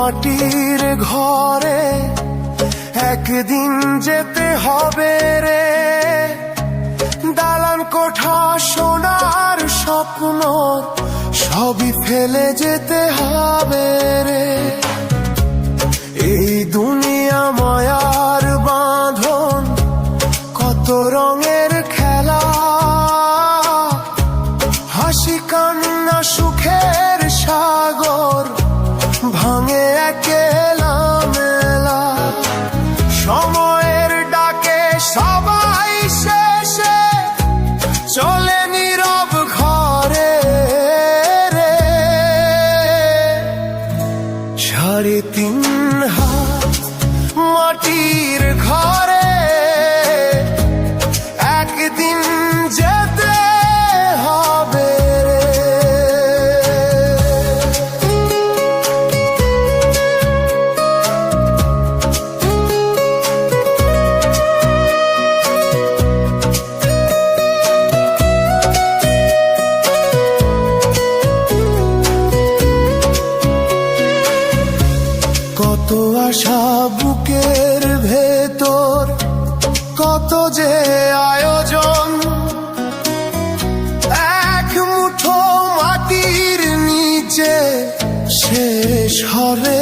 মাটির ঘরে একদিন যেতে হবে রে। দালান কোঠা সোনার স্বপ্ন সবই ফেলে যেতে হবে রে। এই দুনিয়া মায়ার বাঁধন, কত রঙের খেলা, হাসি কান্না সুখের সাগর ভাঙে একেলা মেলা। সময়ের ডাকে সবাই শেষে চলে নীরব ঘরে রে। 3.5 হাত মাটির ঘরে একদিন যেতে হবে রে। কত আশা বুকের ভেতর, কত যে আয়োজন, এক মুঠো মাটির নিচে শেষ হবে